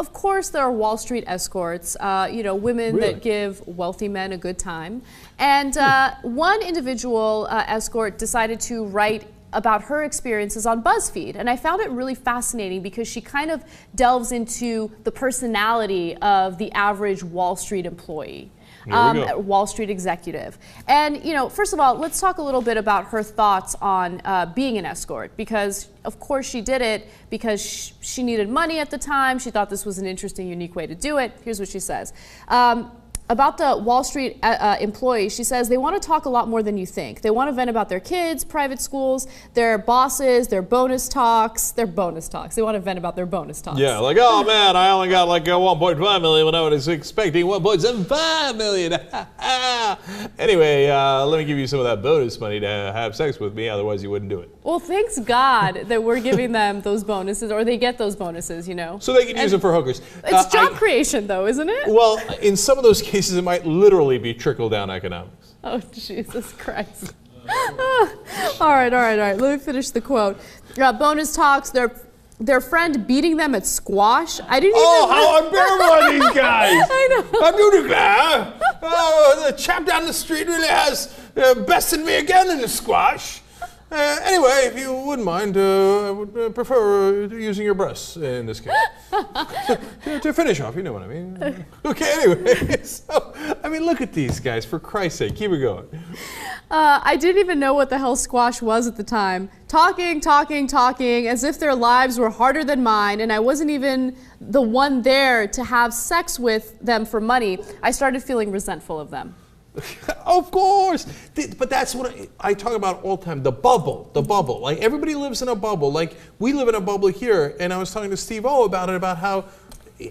of course, there are Wall Street escorts, women that give wealthy men a good time. And one individual escort decided to write about her experiences on BuzzFeed. And I found it really fascinating because she kind of delves into the personality of the average Wall Street employee. Wall Street executive. And, first of all, let's talk a little bit about her thoughts on being an escort, because, of course, she did it because she needed money at the time. She thought this was an interesting, unique way to do it. Here's what she says. About the Wall Street employees, she says they want to talk a lot more than you think. They want to vent about their kids, private schools, their bosses, their bonus talks. They want to vent about their bonus talks. Yeah, like, oh man, I only got like 1.5 million when I was expecting 1.75 million. Anyway, let me give you some of that bonus money to have sex with me, otherwise you wouldn't do it. Well, thanks God that we're giving them those bonuses, or they get those bonuses, So they can use them for hookers. It's job creation, though, isn't it? Well, in some of those cases, it might literally be trickle-down economics. Oh, Jesus Christ. All right. Let me finish the quote. Bonus talks, their friend beating them at squash. I didn't even know. How unbearable are these guys? I know. I do declare, the chap down the street really has bested me again in the squash. Anyway, if you wouldn't mind, I would prefer using your breasts in this case. to finish off, you know what I mean. Okay, anyway, so, look at these guys, for Christ's sake, keep it going. I didn't even know what the hell squash was at the time. Talking, as if their lives were harder than mine, and I wasn't even the one there to have sex with them for money. I started feeling resentful of them. Of course, but that's what I talk about all the time. The bubble. Like everybody lives in a bubble. Like we live in a bubble here. And I was talking to Steve-O about how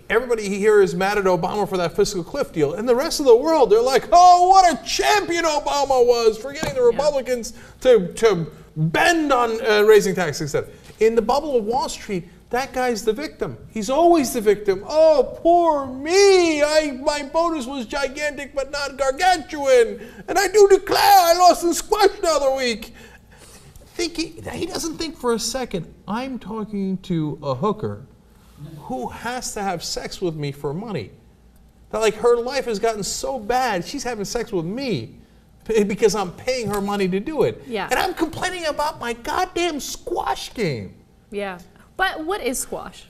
everybody here is mad at Obama for that fiscal cliff deal, and the rest of the world, they're like, oh, what a champion Obama was for getting the Republicans to bend on raising taxes, etc. In the bubble of Wall Street, that guy's the victim. He's always the victim. Oh, poor me. My bonus was gigantic but not gargantuan. And I do declare I lost in squash the other week. He doesn't think for a second, I'm talking to a hooker who has to have sex with me for money. That like her life has gotten so bad, she's having sex with me because I'm paying her money to do it. Yeah. And I'm complaining about my goddamn squash game. Yeah. But what is squash?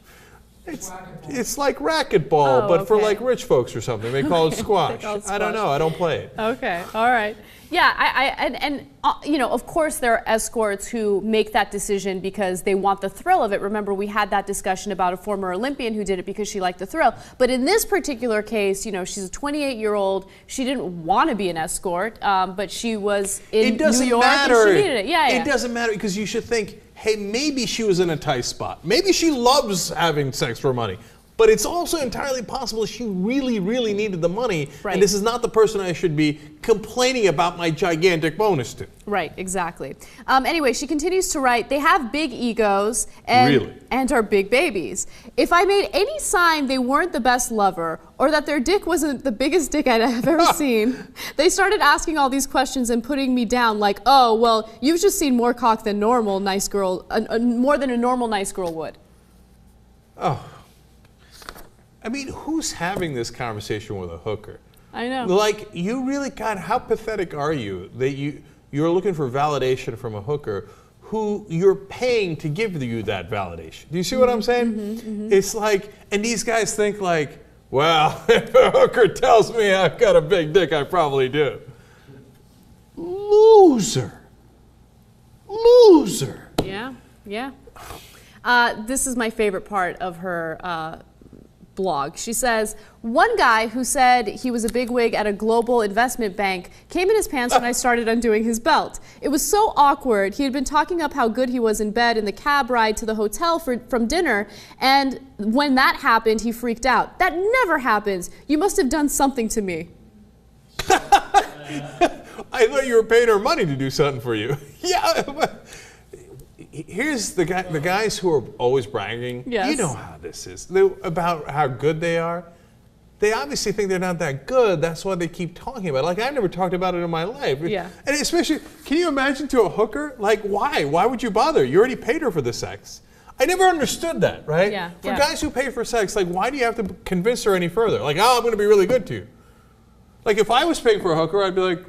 It's like racquetball, but for like rich folks or something. They call it squash. I don't know. I don't play it. Okay. All right. Yeah. Of course, there are escorts who make that decision because they want the thrill of it. Remember, we had that discussion about a former Olympian who did it because she liked the thrill. But in this particular case, she's a 28-year-old. She didn't want to be an escort, but she was in New York and she needed it. Yeah. It doesn't matter because you should think, hey, maybe she was in a tight spot. Maybe she loves having sex for money. But it's also entirely possible she really, really needed the money. Right. And this is not the person I should be complaining about my gigantic bonus to. Right, exactly. Anyway, she continues to write, they have big egos and are big babies. If I made any sign they weren't the best lover or that their dick wasn't the biggest dick I'd have ever seen, they started asking all these questions and putting me down like, oh, well, you've just seen more cock than normal nice girl, more than a normal nice girl would. Oh. Who's having this conversation with a hooker? I know. Like, you really, God, how pathetic are you that you're looking for validation from a hooker who you're paying to give you that validation? Do you see what I'm saying? Mm-hmm. It's like, and these guys think like, well, if a hooker tells me I've got a big dick, I probably do. Loser. Yeah. This is my favorite part of her blog. She says, one guy who said he was a bigwig at a global investment bank came in his pants when I started undoing his belt. It was so awkward. He had been talking up how good he was in bed in the cab ride to the hotel from dinner, and when that happened, he freaked out. That never happens. You must have done something to me. I thought you were paying her money to do something for you. Yeah. Here's the guys who are always bragging. Yes. You know how this is. About how good they are. They obviously think they're not that good. That's why they keep talking about it. Like, I've never talked about it in my life. Yeah. And especially, can you imagine to a hooker? Like, why? Why would you bother? You already paid her for the sex. I never understood that, right? Yeah, for guys who pay for sex, like, why do you have to convince her any further? Like, oh, I'm going to be really good to you. Like, if I was paying for a hooker, I'd be like,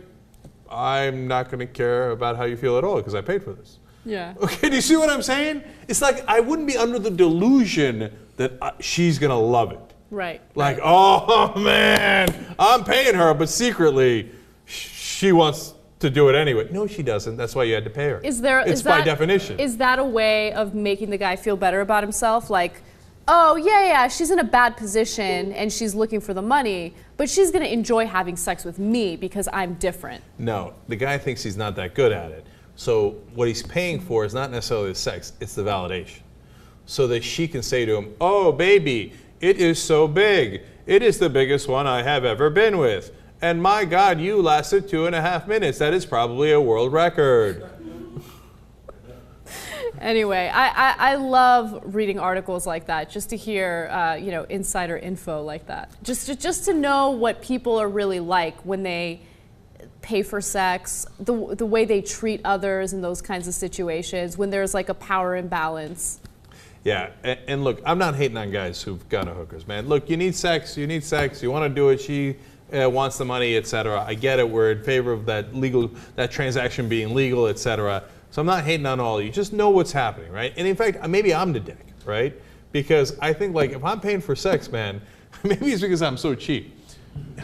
I'm not going to care about how you feel at all because I paid for this. Yeah. Okay, do you see what I'm saying? It's like I wouldn't be under the delusion that she's going to love it. Right. Like, oh, man, I'm paying her, but secretly she wants to do it anyway. No, she doesn't. That's why you had to pay her. It's by definition. Is that a way of making the guy feel better about himself? Like, oh, yeah, she's in a bad position and she's looking for the money, but she's going to enjoy having sex with me because I'm different. No, the guy thinks he's not that good at it. So what he's paying for is not necessarily the sex, it's the validation. So that she can say to him, oh, baby, it is so big. It is the biggest one I have ever been with. And my God, you lasted 2.5 minutes. That is probably a world record. Anyway, I love reading articles like that, just to hear insider info like that. Just to know what people are really like when they pay for sex, the way they treat others in those kinds of situations, when there's like a power imbalance. Yeah, and look, I'm not hating on guys who've gone to hookers, man. Look, you need sex, you want to do it, she wants the money, etc. I get it, we're in favor of that transaction being legal, etc. So I'm not hating on all of you. Just know what's happening, right? And in fact, maybe I'm the dick, right? Because I think, like, if I'm paying for sex, man, maybe it's because I'm so cheap.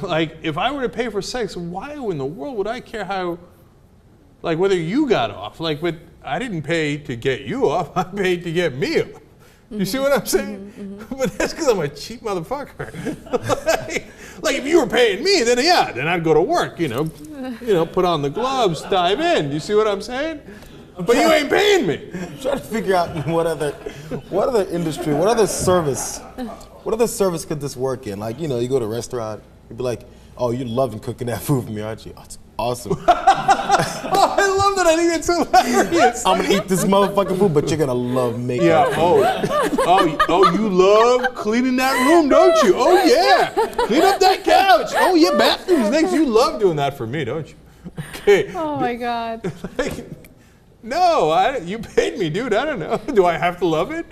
Like, if I were to pay for sex, why in the world would I care how, like, whether you got off? Like, but I didn't pay to get you off. I paid to get me off. You see what I'm saying? But that's because I'm a cheap motherfucker. like if you were paying me, then I'd go to work. Put on the gloves, dive in. You see what I'm saying? But you ain't paying me. I'm trying to figure out what other industry, what other service could this work in? Like, you go to a restaurant, you'd be like, oh, you're loving cooking that food for me, aren't you? Oh, it's awesome. Oh, I love that. I think that's hilarious. I'm gonna eat this motherfucking food, but you're gonna love making it. Yeah. Oh, you love cleaning that room, don't you? Oh yeah. Clean up that couch. Oh yeah, bathrooms next. You love doing that for me, don't you? Okay. Oh my God. No, you paid me, dude. I don't know. Do I have to love it?